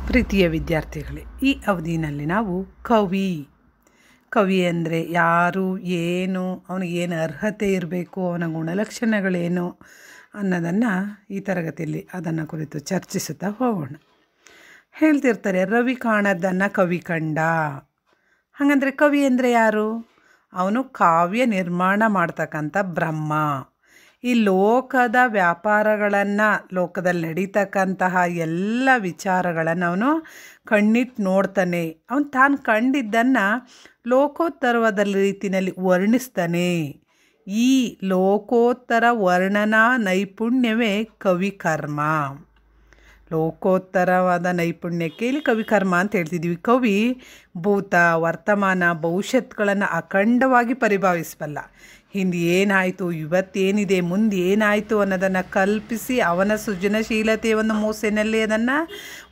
ಪ್ರೀತಿಯ ವಿದ್ಯಾರ್ಥಿಗಳೇ, ಈ ಅವಧಿಯಲ್ಲಿ ನಾವು ಕವಿ ಅಂದರೆ ಯಾರು, ಏನು, ಅವನಿಗೆ ಏನು ಅರ್ಹತೆ ಇರಬೇಕು, ಅವನ ಗುಣಲಕ್ಷಣಗಳೇನು ಅನ್ನೋದನ್ನು ಈ ತರಗತಿಯಲ್ಲಿ ಅದನ್ನು ಕುರಿತು ಚರ್ಚಿಸುತ್ತಾ ಹೋಗೋಣ. ಹೇಳ್ತಿರ್ತಾರೆ, ರವಿ ಕಾಣದ್ದನ್ನು ಕವಿ ಕಂಡ. ಹಾಗಂದರೆ ಕವಿ ಅಂದರೆ ಯಾರು? ಅವನು ಕಾವ್ಯ ನಿರ್ಮಾಣ ಮಾಡ್ತಕ್ಕಂಥ ಬ್ರಹ್ಮ. ಈ ಲೋಕದ ವ್ಯಾಪಾರಗಳನ್ನು, ಲೋಕದಲ್ಲಿ ನಡೀತಕ್ಕಂತಹ ಎಲ್ಲ ವಿಚಾರಗಳನ್ನು ಅವನು ಕಣ್ಣಿಟ್ಟು ನೋಡ್ತಾನೆ. ಅವನು ತಾನು ಕಂಡಿದ್ದನ್ನು ಲೋಕೋತ್ತರವಾದ ರೀತಿಯಲ್ಲಿ ವರ್ಣಿಸ್ತಾನೆ. ಈ ಲೋಕೋತ್ತರ ವರ್ಣನಾ ನೈಪುಣ್ಯವೇ ಕವಿಕರ್ಮ. ಲೋಕೋತ್ತರವಾದ ನೈಪುಣ್ಯಕ್ಕೆ ಇಲ್ಲಿ ಕವಿಕರ್ಮ ಅಂತ ಹೇಳ್ತಿದ್ವಿ. ಕವಿ ಭೂತ, ವರ್ತಮಾನ, ಭವಿಷ್ಯತ್ಗಳನ್ನು ಅಖಂಡವಾಗಿ ಪರಿಭಾವಿಸಬಲ್ಲ. ಹಿಂದೆ ಏನಾಯಿತು, ಇವತ್ತೇನಿದೆ, ಮುಂದೆ ಏನಾಯಿತು ಅನ್ನೋದನ್ನು ಕಲ್ಪಿಸಿ ಅವನ ಸೃಜನಶೀಲತೆಯ ಒಂದು ಮೂಸೆಯಲ್ಲಿ ಅದನ್ನು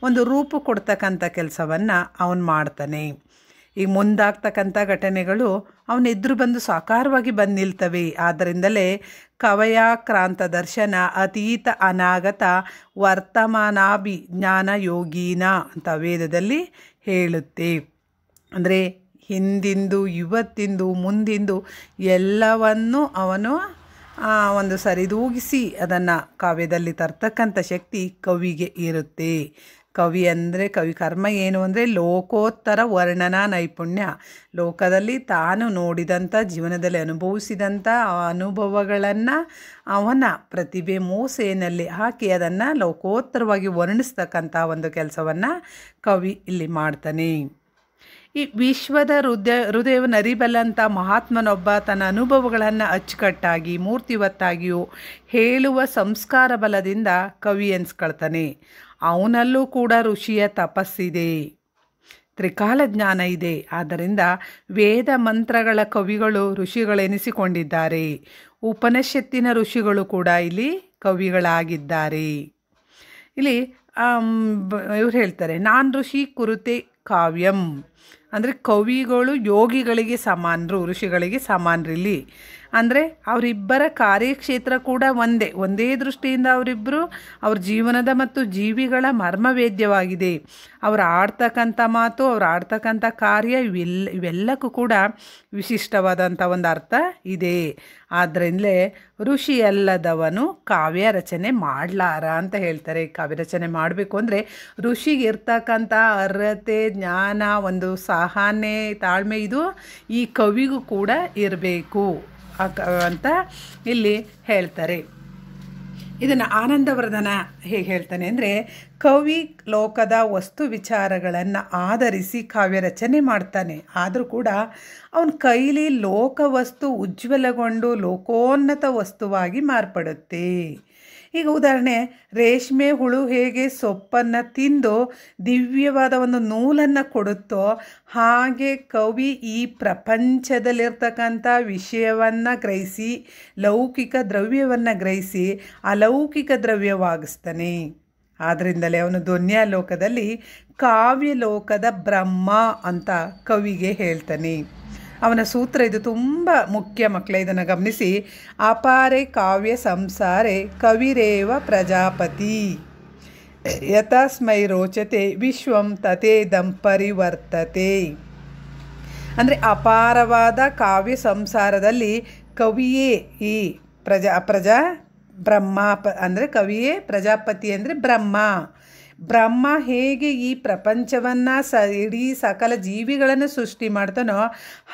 ಒಂದು ರೂಪ ಕೊಡ್ತಕ್ಕಂಥ ಕೆಲಸವನ್ನು ಅವನು ಮಾಡ್ತಾನೆ. ಈಗ ಮುಂದಾಗ್ತಕ್ಕಂಥ ಘಟನೆಗಳು ಅವನ ಎದುರು ಬಂದು ಸಾಕಾರವಾಗಿ ಬಂದು ನಿಲ್ತವೆ. ಆದ್ದರಿಂದಲೇ ಕವಯಾಕ್ರಾಂತ ದರ್ಶನ ಅತೀತ ಅನಾಗತ ವರ್ತಮಾನಾಭಿಜ್ಞಾನ ಯೋಗೀನ ಅಂತ ವೇದದಲ್ಲಿ ಹೇಳುತ್ತೆ. ಅಂದರೆ ಹಿಂದಿಂದು, ಇವತ್ತಿಂದು, ಮುಂದಿಂದು ಎಲ್ಲವನ್ನು ಅವನು ಒಂದು ಸರಿದೂಗಿಸಿ ಅದನ್ನು ಕಾವ್ಯದಲ್ಲಿ ತರ್ತಕ್ಕಂಥ ಶಕ್ತಿ ಕವಿಗೆ ಇರುತ್ತೆ. ಕವಿ ಅಂದರೆ ಕವಿ ಕರ್ಮ ಏನು ಅಂದರೆ ಲೋಕೋತ್ತರ ವರ್ಣನಾ ನೈಪುಣ್ಯ. ಲೋಕದಲ್ಲಿ ತಾನು ನೋಡಿದಂಥ, ಜೀವನದಲ್ಲಿ ಅನುಭವಿಸಿದಂಥ ಅನುಭವಗಳನ್ನು ಅವನ ಪ್ರತಿಭೆ ಮೂಸೆಯಲ್ಲಿ ಹಾಕಿ ಅದನ್ನು ಲೋಕೋತ್ತರವಾಗಿ ವರ್ಣಿಸ್ತಕ್ಕಂಥ ಒಂದು ಕೆಲಸವನ್ನು ಕವಿ ಇಲ್ಲಿ ಮಾಡ್ತಾನೆ. ಈ ವಿಶ್ವದ ಹೃದಯವನ್ನು ಅರಿಬಲ್ಲಂಥ ಮಹಾತ್ಮನೊಬ್ಬ ತನ್ನ ಅನುಭವಗಳನ್ನು ಅಚ್ಚುಕಟ್ಟಾಗಿ ಮೂರ್ತಿವತ್ತಾಗಿಯೂ ಹೇಳುವ ಸಂಸ್ಕಾರ ಬಲದಿಂದ ಕವಿ ಎನ್ಸ್ಕೊಳ್ತಾನೆ. ಅವನಲ್ಲೂ ಕೂಡ ಋಷಿಯ ತಪಸ್ಸಿದೆ, ತ್ರಿಕಾಲ ಜ್ಞಾನ ಇದೆ. ಆದ್ದರಿಂದ ವೇದ ಮಂತ್ರಗಳ ಕವಿಗಳು ಋಷಿಗಳೆನಿಸಿಕೊಂಡಿದ್ದಾರೆ. ಉಪನಿಷತ್ತಿನ ಋಷಿಗಳು ಕೂಡ ಇಲ್ಲಿ ಕವಿಗಳಾಗಿದ್ದಾರೆ. ಇಲ್ಲಿ ಇವ್ರು ಹೇಳ್ತಾರೆ, ನಾನ್ ಋಷಿ ಕುರುತೆ ಕಾವ್ಯಂ ಅಂದರೆ ಕವಿಗಳು ಯೋಗಿಗಳಿಗೆ ಸಮಾನರು, ಋಷಿಗಳಿಗೆ ಸಮಾನರು. ಇಲ್ಲಿ ಅಂದರೆ ಅವರಿಬ್ಬರ ಕಾರ್ಯಕ್ಷೇತ್ರ ಕೂಡ ಒಂದೇ ದೃಷ್ಟಿಯಿಂದ ಅವರಿಬ್ಬರು ಅವ್ರ ಜೀವನದ ಮತ್ತು ಜೀವಿಗಳ ಮರ್ಮವೇದ್ಯವಾಗಿದೆ. ಅವರು ಆಡ್ತಕ್ಕಂಥ ಮಾತು, ಅವ್ರು ಆಡ್ತಕ್ಕಂಥ ಕಾರ್ಯ ಇವೆಲ್ಲಕ್ಕೂ ಕೂಡ ವಿಶಿಷ್ಟವಾದಂಥ ಒಂದು ಅರ್ಥ ಇದೆ. ಆದ್ದರಿಂದಲೇ ಋಷಿಯಲ್ಲದವನು ಕಾವ್ಯ ರಚನೆ ಮಾಡಲಾರ ಅಂತ ಹೇಳ್ತಾರೆ. ಕಾವ್ಯ ರಚನೆ ಮಾಡಬೇಕು ಅಂದರೆ ಋಷಿಗೆ ಇರ್ತಕ್ಕಂಥ ಅರ್ಹತೆ, ಜ್ಞಾನ, ಒಂದು ಸಹನೆ, ತಾಳ್ಮೆ ಇದು ಈ ಕವಿಗೂ ಕೂಡ ಇರಬೇಕು ಅಂತ ಇಲ್ಲಿ ಹೇಳ್ತಾರೆ. ಇದನ್ನು ಆನಂದವರ್ಧನ ಹೇಗೆ ಹೇಳ್ತಾನೆ ಅಂದರೆ, ಕವಿ ಲೋಕದ ವಸ್ತು ವಿಚಾರಗಳನ್ನು ಆಧರಿಸಿ ಕಾವ್ಯ ರಚನೆ ಮಾಡ್ತಾನೆ. ಆದರೂ ಕೂಡ ಅವನ ಕೈಲಿ ಲೋಕವಸ್ತು ಉಜ್ವಲಗೊಂಡು ಲೋಕೋನ್ನತ ವಸ್ತುವಾಗಿ ಮಾರ್ಪಡುತ್ತೆ. ಈಗ ಉದಾಹರಣೆ, ರೇಷ್ಮೆ ಹುಳು ಹೇಗೆ ಸೊಪ್ಪನ್ನು ತಿಂದು ದಿವ್ಯವಾದ ಒಂದು ನೂಲನ್ನು ಕೊಡುತ್ತೋ, ಹಾಗೆ ಕವಿ ಈ ಪ್ರಪಂಚದಲ್ಲಿರ್ತಕ್ಕಂಥ ವಿಷಯವನ್ನು ಗ್ರಹಿಸಿ, ಲೌಕಿಕ ದ್ರವ್ಯವನ್ನು ಗ್ರಹಿಸಿ ಅಲೌಕಿಕ ದ್ರವ್ಯವಾಗಿಸ್ತಾನೆ. ಆದ್ದರಿಂದಲೇ ಅವನು ಧ್ವನ್ಯಾಲೋಕದಲ್ಲಿ ಕಾವ್ಯಲೋಕದ ಬ್ರಹ್ಮ ಅಂತ ಕವಿಗೆ ಹೇಳ್ತಾನೆ. ಅವನ ಸೂತ್ರ ಇದು ತುಂಬ ಮುಖ್ಯ ಮಕ್ಕಳೇ, ಇದನ್ನು ಗಮನಿಸಿ. ಅಪಾರೆ ಕಾವ್ಯ ಸಂಸಾರೆ ಕವಿರೇವ ಪ್ರಜಾಪತಿ ಯಥಾಸ್ಮೈ ರೋಚತೆ ವಿಶ್ವಂ ತಥೇದಂ ಪರಿವರ್ತತೆ. ಅಂದರೆ ಅಪಾರವಾದ ಕಾವ್ಯ ಸಂಸಾರದಲ್ಲಿ ಕವಿಯೇ ಈ ಬ್ರಹ್ಮ ಅಂದರೆ ಕವಿಯೇ ಪ್ರಜಾಪತಿ ಅಂದರೆ ಬ್ರಹ್ಮ ಹೇಗೆ ಈ ಪ್ರಪಂಚವನ್ನು ಇಡೀ ಸಕಲ ಜೀವಿಗಳನ್ನು ಸೃಷ್ಟಿ ಮಾಡ್ತಾನೋ,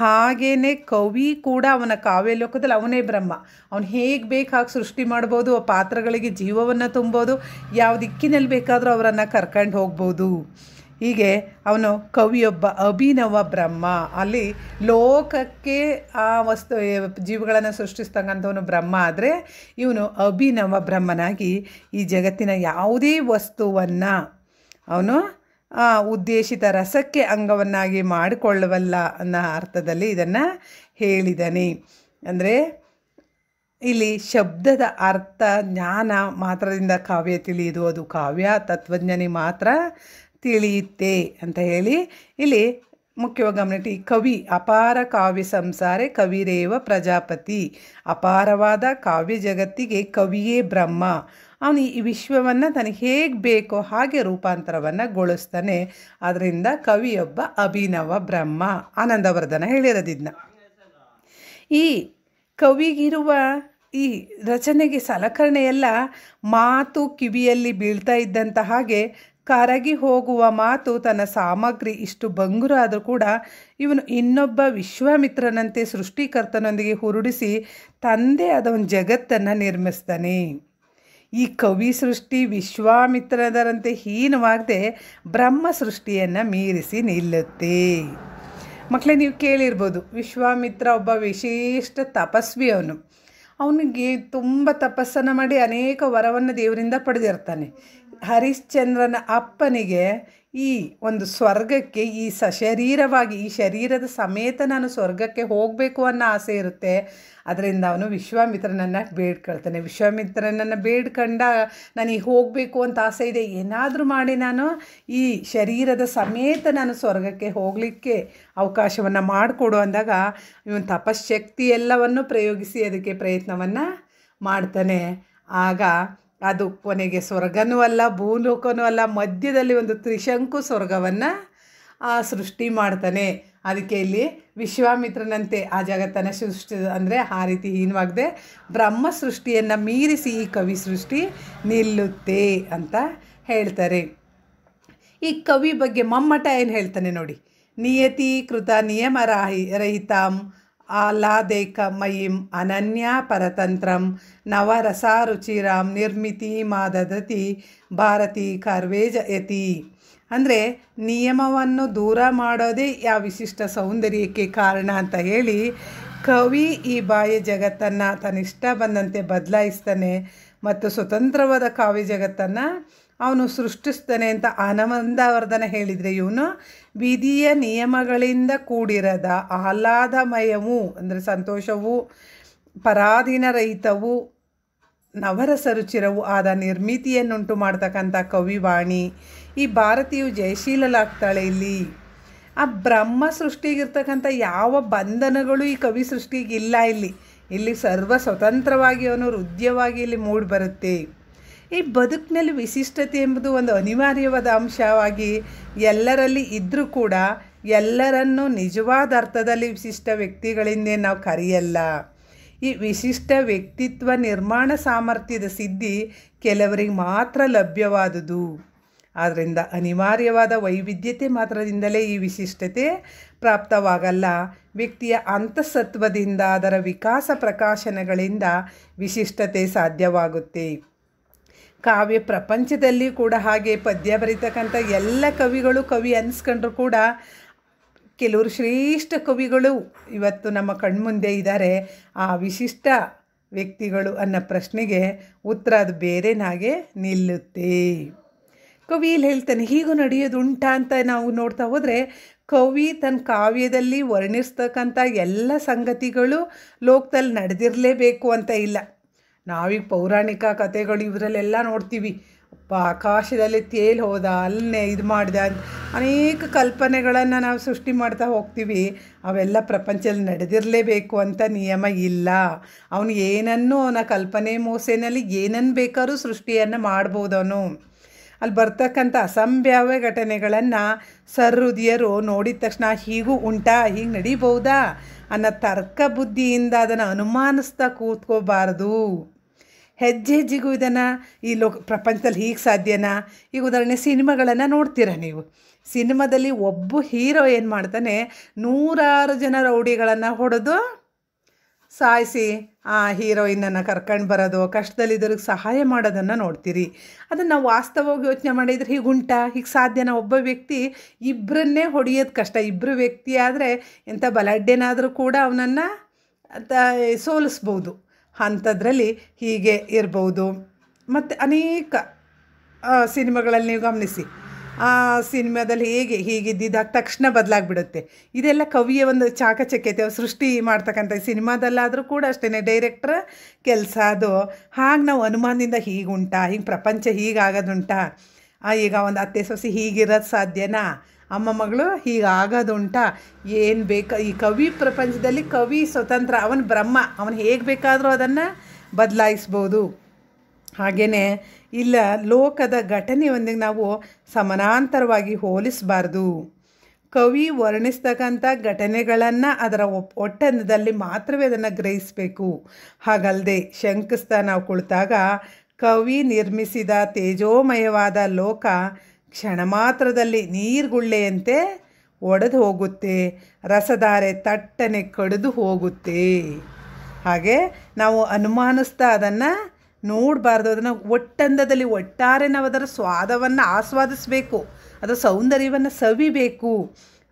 ಹಾಗೇ ಕವಿ ಕೂಡ ಅವನ ಕಾವ್ಯಲೋಕದಲ್ಲಿ ಅವನೇ ಬ್ರಹ್ಮ. ಅವನು ಹೇಗೆ ಬೇಕು ಹಾಗೆ ಸೃಷ್ಟಿ ಮಾಡ್ಬೋದು, ಆ ಪಾತ್ರಗಳಿಗೆ ಜೀವವನ್ನು ತುಂಬೋದು, ಯಾವ ದಿಕ್ಕಿನಲ್ಲಿ ಬೇಕಾದರೂ ಅವರನ್ನು ಕರ್ಕೊಂಡು ಹೋಗ್ಬೋದು. ಹೀಗೆ ಅವನು ಕವಿಯೊಬ್ಬ ಅಭಿನವ ಬ್ರಹ್ಮ. ಅಲ್ಲಿ ಲೋಕಕ್ಕೆ ಆ ಜೀವಗಳನ್ನು ಸೃಷ್ಟಿಸ್ತಕ್ಕಂಥವನು ಬ್ರಹ್ಮ ಆದರೆ, ಇವನು ಅಭಿನವ ಬ್ರಹ್ಮನಾಗಿ ಈ ಜಗತ್ತಿನ ಯಾವುದೇ ವಸ್ತುವನ್ನು ಅವನು ಉದ್ದೇಶಿತ ರಸಕ್ಕೆ ಅಂಗವನ್ನಾಗಿ ಮಾಡಿಕೊಳ್ಳಬಲ್ಲ ಅನ್ನೋ ಅರ್ಥದಲ್ಲಿ ಇದನ್ನು ಹೇಳಿದ್ದಾನೆ. ಅಂದರೆ ಇಲ್ಲಿ ಶಬ್ದದ ಅರ್ಥ ಜ್ಞಾನ ಮಾತ್ರದಿಂದ ಕಾವ್ಯ ತಿಳಿಯುವುದು, ಅದು ಕಾವ್ಯ ತತ್ವಜ್ಞಾನಿ ಮಾತ್ರ ತಿಳಿಯುತ್ತೆ ಅಂತ ಹೇಳಿ ಇಲ್ಲಿ ಮುಖ್ಯವಾಗಿ ಗಮನಿಸಿ. ಕವಿ ಅಪಾರ ಕಾವ್ಯ ಸಂಸಾರೆ ಕವಿರೇವ ಪ್ರಜಾಪತಿ. ಅಪಾರವಾದ ಕಾವ್ಯ ಜಗತ್ತಿಗೆ ಕವಿಯೇ ಬ್ರಹ್ಮ. ಅವನು ಈ ವಿಶ್ವವನ್ನು ತನಗೆ ಹೇಗೆ ಬೇಕೋ ಹಾಗೆ ರೂಪಾಂತರವನ್ನು ಗೊಳಿಸ್ತಾನೆ. ಅದರಿಂದ ಕವಿಯೊಬ್ಬ ಅಭಿನವ ಬ್ರಹ್ಮ. ಆನಂದವರ್ಧನ ಹೇಳಿರೋದಿದ್ನ. ಈ ಕವಿಗಿರುವ ಈ ರಚನೆಗೆ ಸಲಕರಣೆ ಎಲ್ಲ ಮಾತು ಕಿವಿಯಲ್ಲಿ ಬೀಳ್ತಾ ಇದ್ದಂಥ ಹಾಗೆ ಕರಗಿ ಹೋಗುವ ಮಾತು ತನ್ನ ಸಾಮಗ್ರಿ ಇಷ್ಟು ಬಂಗುರ ಆದರೂ ಕೂಡ ಇವನು ಇನ್ನೊಬ್ಬ ವಿಶ್ವಾಮಿತ್ರನಂತೆ ಸೃಷ್ಟಿಕರ್ತನೊಂದಿಗೆ ಹುರುಡಿಸಿ ತಂದೆ ಆದ ಒಂದು ಜಗತ್ತನ್ನು ನಿರ್ಮಿಸ್ತಾನೆ. ಈ ಕವಿ ಸೃಷ್ಟಿ ವಿಶ್ವಾಮಿತ್ರನರಂತೆ ಹೀನವಾಗದೆ ಬ್ರಹ್ಮ ಸೃಷ್ಟಿಯನ್ನು ಮೀರಿಸಿ ನಿಲ್ಲುತ್ತೆ. ಮಕ್ಕಳೇ, ನೀವು ಕೇಳಿರ್ಬೋದು, ವಿಶ್ವಾಮಿತ್ರ ಒಬ್ಬ ವಿಶಿಷ್ಟ ತಪಸ್ವಿ. ಅವನಿಗೆ ತುಂಬ ತಪಸ್ಸನ್ನು ಮಾಡಿ ಅನೇಕ ವರವನ್ನು ದೇವರಿಂದ ಪಡೆದಿರ್ತಾನೆ. ಹರಿಶ್ಚಂದ್ರನ ಅಪ್ಪನಿಗೆ ಈ ಒಂದು ಸ್ವರ್ಗಕ್ಕೆ ಈ ಸಶರೀರವಾಗಿ ಈ ಶರೀರದ ಸಮೇತ ನಾನು ಸ್ವರ್ಗಕ್ಕೆ ಹೋಗಬೇಕು ಅನ್ನೋ ಆಸೆ ಇರುತ್ತೆ. ಅದರಿಂದ ಅವನು ವಿಶ್ವಾಮಿತ್ರನನ್ನು ಬೇಡ್ಕೊಳ್ತಾನೆ. ವಿಶ್ವಾಮಿತ್ರನನ್ನು ಬೇಡ್ಕಂಡ ನನಗೆ ಹೋಗಬೇಕು ಅಂತ ಆಸೆ ಇದೆ, ಏನಾದರೂ ಮಾಡಿ ನಾನು ಈ ಶರೀರದ ಸಮೇತ ನಾನು ಸ್ವರ್ಗಕ್ಕೆ ಹೋಗಲಿಕ್ಕೆ ಅವಕಾಶವನ್ನು ಮಾಡಿಕೊಡು ಅಂದಾಗ ಇವನು ತಪಶ್ಶಕ್ತಿ ಎಲ್ಲವನ್ನು ಪ್ರಯೋಗಿಸಿ ಅದಕ್ಕೆ ಪ್ರಯತ್ನವನ್ನು ಮಾಡ್ತಾನೆ. ಆಗ ಅದು ಕೊನೆಗೆ ಸ್ವರ್ಗನೂ ಅಲ್ಲ, ಭೂಲೋಕನೂ ಅಲ್ಲ, ಮಧ್ಯದಲ್ಲಿ ಒಂದು ತ್ರಿಶಂಕು ಸ್ವರ್ಗವನ್ನು ಸೃಷ್ಟಿ ಮಾಡ್ತಾನೆ. ಅದಕ್ಕೆ ಇಲ್ಲಿ ವಿಶ್ವಾಮಿತ್ರನಂತೆ ಆ ಜಗತ್ತನ್ನು ಸೃಷ್ಟಿ ಅಂದರೆ ಆ ರೀತಿ ಹೀನವಾಗದೆ ಬ್ರಹ್ಮ ಸೃಷ್ಟಿಯನ್ನು ಮೀರಿಸಿ ಈ ಕವಿ ಸೃಷ್ಟಿ ನಿಲ್ಲುತ್ತೆ ಅಂತ ಹೇಳ್ತಾರೆ. ಈ ಕವಿ ಬಗ್ಗೆ ಮಮ್ಮಟ ಏನು ಹೇಳ್ತಾನೆ ನೋಡಿ. ನಿಯತೀಕೃತ ನಿಯಮ ರಹಿತಾಂ ಆಹ್ಲಾದೇಕ ಮಯಿಂ ಅನನ್ಯ ಪರತಂತ್ರಂ ನವರಸಾರುಚಿರಾಂ ನಿರ್ಮಿತಿ ಮಾದದತಿ ಭಾರತಿ ಕರ್ವೇಜಯತಿ. ಅಂದರೆ ನಿಯಮವನ್ನು ದೂರ ಮಾಡೋದೇ ಯಾವ ವಿಶಿಷ್ಟ ಸೌಂದರ್ಯಕ್ಕೆ ಕಾರಣ ಅಂತ ಹೇಳಿ ಕವಿ ಈ ಬಾಹ್ಯ ಜಗತ್ತನ್ನು ತನ್ನಿಷ್ಟ ಬಂದಂತೆ ಬದಲಾಯಿಸ್ತಾನೆ ಮತ್ತು ಸ್ವತಂತ್ರವಾದ ಕಾವ್ಯ ಜಗತ್ತನ್ನು ಅವನು ಸೃಷ್ಟಿಸ್ತಾನೆ ಅಂತ ಆನಂದವರ್ಧನ ಹೇಳಿದರೆ, ಇವನು ವಿಧಿಯ ನಿಯಮಗಳಿಂದ ಕೂಡಿರದ ಆಹ್ಲಾದಮಯವೂ ಅಂದರೆ ಸಂತೋಷವೂ ಪರಾಧೀನ ರಹಿತವೂ ನವರಸರುಚಿರವೂ ಆದ ನಿರ್ಮಿತಿಯನ್ನುಂಟು ಮಾಡ್ತಕ್ಕಂಥ ಕವಿವಾಣಿ. ಈ ಭಾರತೀಯು ಜಯಶೀಲಲಾಗ್ತಾಳೆ. ಇಲ್ಲಿ ಆ ಬ್ರಹ್ಮ ಸೃಷ್ಟಿಗಿರ್ತಕ್ಕಂಥ ಯಾವ ಬಂಧನಗಳು ಈ ಕವಿ ಸೃಷ್ಟಿಗಿಲ್ಲ. ಇಲ್ಲಿ ಸರ್ವ ಸ್ವತಂತ್ರವಾಗಿ ಅವನು ಹೃದಯವಾಗಿ ಇಲ್ಲಿ ಮೂಡಿ ಬರುತ್ತೆ. ಈ ಬದುಕಿನಲ್ಲಿ ವಿಶಿಷ್ಟತೆ ಎಂಬುದು ಒಂದು ಅನಿವಾರ್ಯವಾದ ಅಂಶವಾಗಿ ಎಲ್ಲರಲ್ಲಿ ಇದ್ದರೂ ಕೂಡ ಎಲ್ಲರನ್ನೂ ನಿಜವಾದ ಅರ್ಥದಲ್ಲಿ ವಿಶಿಷ್ಟ ವ್ಯಕ್ತಿಗಳಿಂದೇ ನಾವು ಕರೆಯಲ್ಲ. ಈ ವಿಶಿಷ್ಟ ವ್ಯಕ್ತಿತ್ವ ನಿರ್ಮಾಣ ಸಾಮರ್ಥ್ಯದ ಸಿದ್ಧಿ ಕೆಲವರಿಗೆ ಮಾತ್ರ ಲಭ್ಯವಾದುದು. ಆದ್ದರಿಂದ ಅನಿವಾರ್ಯವಾದ ವೈವಿಧ್ಯತೆ ಮಾತ್ರದಿಂದಲೇ ಈ ವಿಶಿಷ್ಟತೆ ಪ್ರಾಪ್ತವಾಗಲ್ಲ. ವ್ಯಕ್ತಿಯ ಅಂತಃಸತ್ವದಿಂದ ಅದರ ವಿಕಾಸ ಪ್ರಕಾಶನಗಳಿಂದ ವಿಶಿಷ್ಟತೆ ಸಾಧ್ಯವಾಗುತ್ತೆ. ಕಾವ್ಯ ಪ್ರಪಂಚದಲ್ಲಿ ಕೂಡ ಹಾಗೆ ಪದ್ಯ ಬರೀತಕ್ಕಂಥ ಎಲ್ಲ ಕವಿಗಳು ಕವಿ ಅನಿಸ್ಕೊಂಡ್ರು ಕೂಡ ಕೆಲವರು ಶ್ರೇಷ್ಠ ಕವಿಗಳು ಇವತ್ತು ನಮ್ಮ ಕಣ್ಮುಂದೆ ಇದ್ದಾರೆ. ಆ ವಿಶಿಷ್ಟ ವ್ಯಕ್ತಿಗಳು ಅನ್ನೋ ಪ್ರಶ್ನೆಗೆ ಉತ್ತರ ಅದು ಬೇರೆನಾಗೆ ನಿಲ್ಲುತ್ತೆ. ಕವಿ ಇಲ್ಲಿ ಹೇಳ್ತಾನೆ, ಹೀಗೂ ನಡೆಯೋದುಂಟಾ ಅಂತ ನಾವು ನೋಡ್ತಾ ಹೋದರೆ ಕವಿ ತನ್ನ ಕಾವ್ಯದಲ್ಲಿ ವರ್ಣಿಸ್ತಕ್ಕಂಥ ಎಲ್ಲ ಸಂಗತಿಗಳು ಲೋಕದಲ್ಲಿ ನಡೆದಿರಲೇಬೇಕು ಅಂತ ಇಲ್ಲ. ನಾವೀಗ ಪೌರಾಣಿಕ ಕಥೆಗಳು ಇವರಲ್ಲೆಲ್ಲ ನೋಡ್ತೀವಿ, ಆಕಾಶದಲ್ಲಿ ತೇಲಿ ಹೋದ, ಅಲ್ಲೇ ಇದು ಮಾಡಿದ, ಅನೇಕ ಕಲ್ಪನೆಗಳನ್ನು ನಾವು ಸೃಷ್ಟಿ ಮಾಡ್ತಾ ಹೋಗ್ತೀವಿ. ಅವೆಲ್ಲ ಪ್ರಪಂಚದಲ್ಲಿ ನಡೆದಿರಲೇಬೇಕು ಅಂತ ನಿಯಮ ಇಲ್ಲ. ಅವನು ಏನನ್ನೂ ಅವನ ಕಲ್ಪನೆ ಮೋಸೆನಲ್ಲಿ ಏನನ್ನು ಬೇಕಾದ್ರೂ ಸೃಷ್ಟಿಯನ್ನು ಮಾಡ್ಬೋದು. ಅವನು ಅಲ್ಲಿ ಬರ್ತಕ್ಕಂಥ ಅಸಂಭಾವ್ಯ ಘಟನೆಗಳನ್ನು ಸಹೃದಯರು ನೋಡಿದ ತಕ್ಷಣ ಹೀಗೂ ಉಂಟಾ, ಹೀಗೆ ನಡೀಬಹುದಾ ಅನ್ನೋ ತರ್ಕ ಬುದ್ಧಿಯಿಂದ ಅದನ್ನು ಅನುಮಾನಿಸ್ತಾ ಕೂತ್ಕೋಬಾರ್ದು. ಹೆಜ್ಜೆ ಹೆಜ್ಜೆಗೂ ಇದನ್ನು ಈ ಪ್ರಪಂಚದಲ್ಲಿ ಹೀಗೆ ಸಾಧ್ಯನಾ? ಈಗ ಉದಾಹರಣೆ ಸಿನಿಮಾಗಳನ್ನು ನೋಡ್ತೀರ ನೀವು. ಸಿನಿಮಾದಲ್ಲಿ ಒಬ್ಬ ಹೀರೋ ಏನು ಮಾಡ್ತಾನೆ, 100 ಜನ ರೌಡಿಗಳನ್ನು ಹೊಡೆದು ಸಾಯಿಸಿ ಆ ಹೀರೋಯಿನನ್ನು ಕರ್ಕೊಂಡು ಬರೋದು, ಕಷ್ಟದಲ್ಲಿದ್ದವ್ರಿಗೆ ಸಹಾಯ ಮಾಡೋದನ್ನು ನೋಡ್ತೀರಿ. ಅದನ್ನು ನಾವು ವಾಸ್ತವವಾಗಿ ಯೋಚನೆ ಮಾಡಿದರೆ ಹೀಗುಂಟಾ, ಹೀಗೆ ಸಾಧ್ಯನಾ? ಒಬ್ಬ ವ್ಯಕ್ತಿ ಇಬ್ಬರನ್ನೇ ಹೊಡೆಯೋದು ಕಷ್ಟ. ಇಬ್ಬರು ವ್ಯಕ್ತಿ ಆದರೆ ಎಂಥ ಬಲಾಢ್ಯನಾದರೂ ಕೂಡ ಅವನನ್ನು ಸೋಲಿಸ್ಬೋದು. ಅಂಥದ್ರಲ್ಲಿ ಹೀಗೆ ಇರ್ಬೋದು. ಮತ್ತು ಅನೇಕ ಸಿನಿಮಾಗಳಲ್ಲಿ ನೀವು ಗಮನಿಸಿ, ಆ ಸಿನಿಮಾದಲ್ಲಿ ಹೀಗಿದ್ದಾಗ ತಕ್ಷಣ ಬದಲಾಗ್ಬಿಡುತ್ತೆ. ಇದೆಲ್ಲ ಕವಿಯ ಒಂದು ಚಾಕಚಕ್ಯತೆ ಸೃಷ್ಟಿ ಮಾಡ್ತಕ್ಕಂಥ ಸಿನಿಮಾದಲ್ಲಾದರೂ ಕೂಡ ಅಷ್ಟೇ ಡೈರೆಕ್ಟ್ರ ಕೆಲಸ ಅದು. ಹಾಗೆ ನಾವು ಅನುಮಾನದಿಂದ ಹೀಗುಂಟಾ, ಹೀಗೆ ಪ್ರಪಂಚ ಹೀಗಾಗೋದುಂಟಾ, ಈಗ ಒಂದು ಅತ್ತೆ ಸೊಸೆ ಹೀಗಿರೋದು ಸಾಧ್ಯನಾ, ಅಮ್ಮ ಮಗಳು ಹೀಗಾಗೋದುಂಟಾ, ಏನು ಬೇಕಾ? ಈ ಕವಿ ಪ್ರಪಂಚದಲ್ಲಿ ಕವಿ ಸ್ವತಂತ್ರ, ಅವನು ಬ್ರಹ್ಮ, ಅವನು ಹೇಗೆ ಬೇಕಾದರೂ ಅದನ್ನು ಬದಲಾಯಿಸ್ಬೋದು. ಹಾಗೆಯೇ ಇಲ್ಲ ಲೋಕದ ಘಟನೆಯೊಂದಿಗೆ ನಾವು ಸಮಾನಾಂತರವಾಗಿ ಹೋಲಿಸಬಾರ್ದು. ಕವಿ ವರ್ಣಿಸ್ತಕ್ಕಂಥ ಘಟನೆಗಳನ್ನು ಅದರ ಒಟ್ಟಂದದಲ್ಲಿ ಮಾತ್ರವೇ ಅದನ್ನು ಗ್ರಹಿಸಬೇಕು. ಹಾಗಲ್ಲದೆ ಶಂಕಿಸ್ತಾ ನಾವು ಕುಳಿತಾಗ ಕವಿ ನಿರ್ಮಿಸಿದ ತೇಜೋಮಯವಾದ ಲೋಕ ಕ್ಷಣ ಮಾತ್ರದಲ್ಲಿ ನೀರ್ಗುಳ್ಳೆಯಂತೆ ಒಡೆದು ಹೋಗುತ್ತೆ, ರಸಧಾರೆ ತಟ್ಟನೆ ಕಡಿದು ಹೋಗುತ್ತೆ. ಹಾಗೆ ನಾವು ಅನುಮಾನಿಸ್ತಾ ಅದನ್ನು ನೋಡಬಾರ್ದು. ಅದನ್ನು ಒಟ್ಟಂದದಲ್ಲಿ ಒಟ್ಟಾರೆ ನಾವು ಅದರ ಸ್ವಾದವನ್ನು ಆಸ್ವಾದಿಸಬೇಕು, ಅದರ ಸೌಂದರ್ಯವನ್ನು ಸವಿಬೇಕು.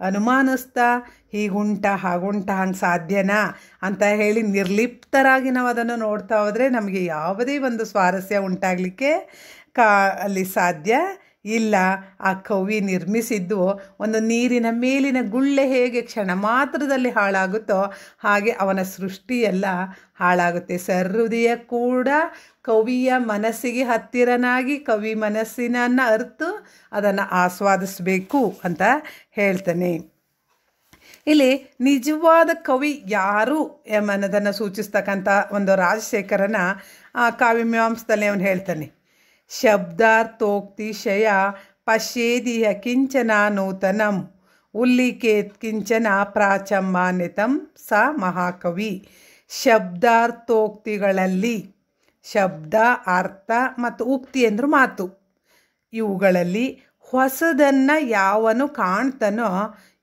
ಅನುಮಾನಿಸ್ತಾ ಹೀಗುಂಟ ಹಾಗುಂಟ ಹಂಗೆ ಸಾಧ್ಯನಾ ಅಂತ ಹೇಳಿ ನಿರ್ಲಿಪ್ತರಾಗಿ ನಾವು ಅದನ್ನು ನೋಡ್ತಾ ಹೋದರೆ ನಮಗೆ ಯಾವುದೇ ಒಂದು ಸ್ವಾರಸ್ಯ ಉಂಟಾಗಲಿಕ್ಕೆ ಅಲ್ಲಿ ಸಾಧ್ಯ ಇಲ್ಲ. ಆ ಕವಿ ನಿರ್ಮಿಸಿದ್ದು ಒಂದು ನೀರಿನ ಮೇಲಿನ ಗುಳ್ಳೆ ಹೇಗೆ ಕ್ಷಣ ಮಾತ್ರದಲ್ಲಿ ಹಾಳಾಗುತ್ತೋ ಹಾಗೆ ಅವನ ಸೃಷ್ಟಿಯೆಲ್ಲ ಹಾಳಾಗುತ್ತೆ. ಸಹೃದಯ ಕೂಡ ಕವಿಯ ಮನಸ್ಸಿಗೆ ಹತ್ತಿರನಾಗಿ ಕವಿ ಮನಸ್ಸಿನನ್ನು ಅರಿತು ಅದನ್ನು ಆಸ್ವಾದಿಸಬೇಕು ಅಂತ ಹೇಳ್ತಾನೆ. ಇಲ್ಲಿ ನಿಜವಾದ ಕವಿ ಯಾರು ಅನ್ನೋದನ್ನು ಸೂಚಿಸ್ತಕ್ಕಂಥ ಒಂದು ರಾಜಶೇಖರನ ಕಾವ್ಯಮೀಮಾಂಸದಲ್ಲಿ ಅವನು ಹೇಳ್ತಾನೆ. ಶಬ್ದಾರ್ಥೋಕ್ತಿಶಯ ಪಶ್ಯೇದಿಯ ಕಿಂಚನ ನೂತನಂ ಉಲ್ಲಿಖೇತ್ ಕಿಂಚನ ಪ್ರಾಚಂ ಮಾನ್ಯತಂ ಸ ಮಹಾಕವಿ. ಶಬ್ದಾರ್ಥೋಕ್ತಿಗಳಲ್ಲಿ, ಶಬ್ದ ಅರ್ಥ ಮತ್ತು ಉಕ್ತಿ ಅಂದ್ರೆ ಮಾತು, ಇವುಗಳಲ್ಲಿ ಹೊಸದನ್ನು ಯಾವನು ಕಾಣ್ತಾನೋ,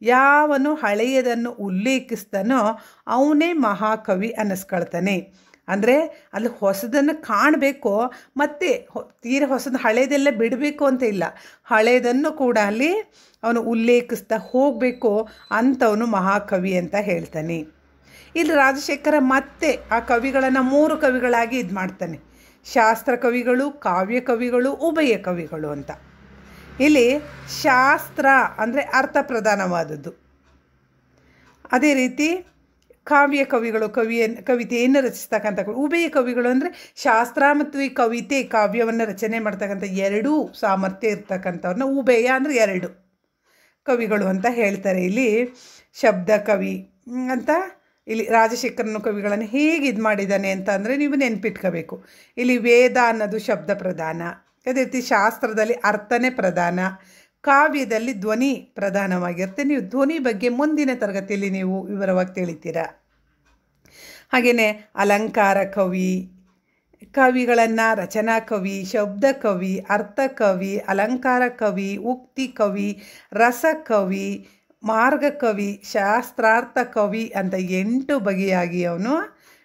ಯಾವನು ಹಳೆಯದನ್ನು ಉಲ್ಲೇಖಿಸ್ತಾನೋ ಅವನೇ ಮಹಾಕವಿ ಅನ್ನಿಸ್ಕೊಳ್ತಾನೆ. ಅಂದರೆ ಅಲ್ಲಿ ಹೊಸದನ್ನು ಕಾಣಬೇಕು, ಮತ್ತು ತೀರ ಹೊಸದು ಹಳೆಯದೆಲ್ಲ ಬಿಡಬೇಕು ಅಂತ ಇಲ್ಲ, ಹಳೆಯದನ್ನು ಕೂಡ ಅಲ್ಲಿ ಅವನು ಉಲ್ಲೇಖಿಸ್ತಾ ಹೋಗಬೇಕು ಅಂಥವನು ಮಹಾಕವಿ ಅಂತ ಹೇಳ್ತಾನೆ. ಇಲ್ಲಿ ರಾಜಶೇಖರ ಮತ್ತೆ ಆ ಕವಿಗಳನ್ನು 3 ಕವಿಗಳಾಗಿ ಇದು ಮಾಡ್ತಾನೆ. ಶಾಸ್ತ್ರ ಕವಿಗಳು, ಕಾವ್ಯ ಕವಿಗಳು, ಉಭಯ ಕವಿಗಳು ಅಂತ. ಇಲ್ಲಿ ಶಾಸ್ತ್ರ ಅಂದರೆ ಅರ್ಥ ಪ್ರಧಾನವಾದದ್ದು. ಅದೇ ರೀತಿ ಕಾವ್ಯ ಕವಿಗಳು ಕವಿತೆಯನ್ನು ರಚಿಸ್ತಕ್ಕಂಥ ಉಭಯ ಕವಿಗಳು ಅಂದರೆ ಶಾಸ್ತ್ರ ಮತ್ತು ಈ ಕವಿತೆ ಕಾವ್ಯವನ್ನು ರಚನೆ ಮಾಡ್ತಕ್ಕಂಥ ಎರಡೂ ಸಾಮರ್ಥ್ಯ ಇರ್ತಕ್ಕಂಥವ್ರನ್ನ ಉಭಯ ಅಂದರೆ 2 ಕವಿಗಳು ಅಂತ ಹೇಳ್ತಾರೆ. ಇಲ್ಲಿ ಶಬ್ದ ಕವಿ ಅಂತ ಇಲ್ಲಿ ರಾಜಶೇಖರನ ಕವಿಗಳನ್ನು ಹೇಗೆ ಇದು ಮಾಡಿದ್ದಾನೆ ಅಂತ ಅಂದರೆ ನೀವು ನೆನ್ಪಿಟ್ಕೋಬೇಕು. ಇಲ್ಲಿ ವೇದ ಅನ್ನೋದು ಶಬ್ದ ಪ್ರಧಾನ, ಅದೇ ರೀತಿ ಶಾಸ್ತ್ರದಲ್ಲಿ ಅರ್ಥನೇ ಪ್ರಧಾನ, ಕಾವ್ಯದಲ್ಲಿ ಧ್ವನಿ ಪ್ರಧಾನವಾಗಿರುತ್ತೆ. ನೀವು ಧ್ವನಿ ಬಗ್ಗೆ ಮುಂದಿನ ತರಗತಿಯಲ್ಲಿ ನೀವು ವಿವರವಾಗಿ ತಿಳಿತೀರಾ. ಹಾಗೆಯೇ ಅಲಂಕಾರ ಕವಿ, ಕವಿಗಳನ್ನು ರಚನಾ ಕವಿ, ಶಬ್ದ ಕವಿ, ಅರ್ಥ ಕವಿ, ಅಲಂಕಾರ ಕವಿ, ಉಕ್ತಿ ಕವಿ, ರಸಕವಿ, ಮಾರ್ಗ ಕವಿ, ಶಾಸ್ತ್ರಾರ್ಥ ಕವಿ ಅಂತ 8 ಬಗೆಯಾಗಿ ಅವನು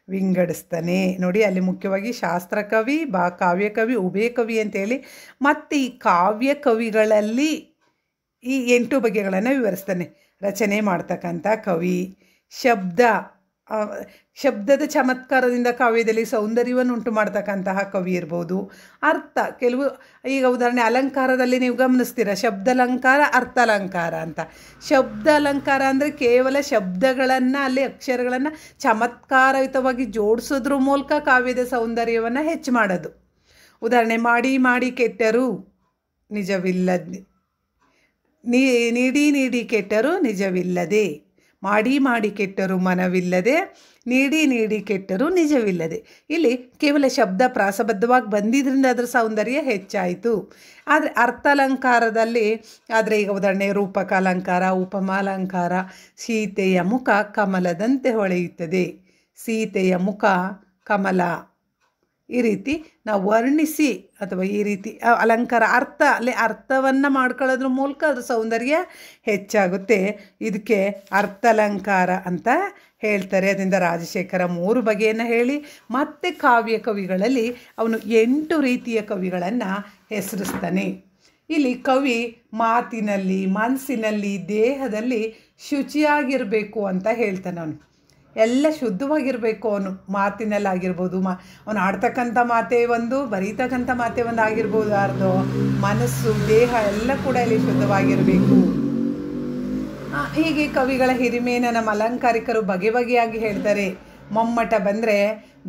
ವಿಂಗಡಿಸ್ತಾನೆ. ನೋಡಿ, ಅಲ್ಲಿ ಮುಖ್ಯವಾಗಿ ಶಾಸ್ತ್ರ ಕವಿ, ಕಾವ್ಯ ಕವಿ, ಉಭಯ ಕವಿ ಅಂತೇಳಿ ಮತ್ತು ಈ ಕಾವ್ಯ ಕವಿಗಳಲ್ಲಿ ಈ 8 ಬಗೆಗಳನ್ನು ವಿವರಿಸ್ತಾನೆ. ರಚನೆ ಮಾಡ್ತಕ್ಕಂಥ ಕವಿ, ಶಬ್ದದ ಚಮತ್ಕಾರದಿಂದ ಕಾವ್ಯದಲ್ಲಿ ಸೌಂದರ್ಯವನ್ನು ಉಂಟು ಮಾಡ್ತಕ್ಕಂತಹ ಕವಿ ಇರ್ಬೋದು. ಅರ್ಥ ಕೆಲವು, ಈಗ ಉದಾಹರಣೆ ಅಲಂಕಾರದಲ್ಲಿ ನೀವು ಗಮನಿಸ್ತೀರ, ಶಬ್ದಾಲಂಕಾರ, ಅರ್ಥಾಲಂಕಾರ ಅಂತ. ಶಬ್ದ ಅಲಂಕಾರ ಅಂದರೆ ಕೇವಲ ಶಬ್ದಗಳನ್ನು, ಅಲ್ಲಿ ಅಕ್ಷರಗಳನ್ನು ಚಮತ್ಕಾರಯುತವಾಗಿ ಜೋಡಿಸೋದ್ರ ಮೂಲಕ ಕಾವ್ಯದ ಸೌಂದರ್ಯವನ್ನು ಹೆಚ್ಚು ಮಾಡೋದು. ಉದಾಹರಣೆ, ಮಾಡಿ ಮಾಡಿ ಕೆಟ್ಟರು ನಿಜವಿಲ್ಲದೆ, ನೀಡಿ ನೀಡಿ ಕೆಟ್ಟರು ನಿಜವಿಲ್ಲದೆ, ಮಾಡಿ ಮಾಡಿ ಕೆಟ್ಟರು ಮನವಿಲ್ಲದೆ, ನೀಡಿ ನೀಡಿ ಕೆಟ್ಟರು ನಿಜವಿಲ್ಲದೆ. ಇಲ್ಲಿ ಕೇವಲ ಶಬ್ದ ಪ್ರಾಸಬದ್ಧವಾಗಿ ಬಂದಿದ್ದರಿಂದ ಅದರ ಸೌಂದರ್ಯ ಹೆಚ್ಚಾಯಿತು. ಆದರೆ ಅರ್ಥಾಲಂಕಾರದಲ್ಲಿ ಆದರೆ ಈಗ ಉದಾಹರಣೆ ರೂಪಕ ಅಲಂಕಾರ, ಉಪಮಾಲಂಕಾರ, ಸೀತೆಯ ಮುಖ ಕಮಲದಂತೆ ಹೊಳೆಯುತ್ತದೆ, ಸೀತೆಯ ಮುಖ ಕಮಲ, ಈ ರೀತಿ ನಾವು ವರ್ಣಿಸಿ ಅಥವಾ ಈ ರೀತಿ ಅಲಂಕಾರ ಅಲ್ಲಿ ಅರ್ಥವನ್ನು ಮಾಡ್ಕೊಳ್ಳೋದ್ರ ಮೂಲಕ ಅದು ಸೌಂದರ್ಯ ಹೆಚ್ಚಾಗುತ್ತೆ. ಇದಕ್ಕೆ ಅರ್ಥಾಲಂಕಾರ ಅಂತ ಹೇಳ್ತಾರೆ. ಅದರಿಂದ ರಾಜಶೇಖರ 3 ಬಗೆಯನ್ನು ಹೇಳಿ ಮತ್ತೆ ಕಾವ್ಯ ಕವಿಗಳಲ್ಲಿ ಅವನು 8 ರೀತಿಯ ಕವಿಗಳನ್ನು ಹೆಸರಿಸ್ತಾನೆ. ಇಲ್ಲಿ ಕವಿ ಮಾತಿನಲ್ಲಿ, ಮನಸ್ಸಿನಲ್ಲಿ, ದೇಹದಲ್ಲಿ ಶುಚಿಯಾಗಿರಬೇಕು ಅಂತ ಹೇಳ್ತಾನೆ. ಅವನು ಎಲ್ಲ ಶುದ್ಧವಾಗಿರಬೇಕು. ಅವನು ಮಾತಿನಲ್ಲಾಗಿರ್ಬೋದು, ಅವನು ಆಡ್ತಕ್ಕಂಥ ಮಾತೇ ಒಂದು, ಬರೀತಕ್ಕಂಥ ಮಾತೇ ಒಂದು ಆಗಿರ್ಬೋದು, ಯಾರ್ದು ಮನಸ್ಸು, ದೇಹ ಎಲ್ಲ ಕೂಡ ಇಲ್ಲಿ ಶುದ್ಧವಾಗಿರಬೇಕು. ಹೀಗೆ ಕವಿಗಳ ಹಿರಿಮೆಯನ್ನು ನಮ್ಮ ಅಲಂಕಾರಿಕರು ಬಗೆ ಬಗೆಯಾಗಿ ಹೇಳ್ತಾರೆ. ಮಮ್ಮಟ ಬಂದರೆ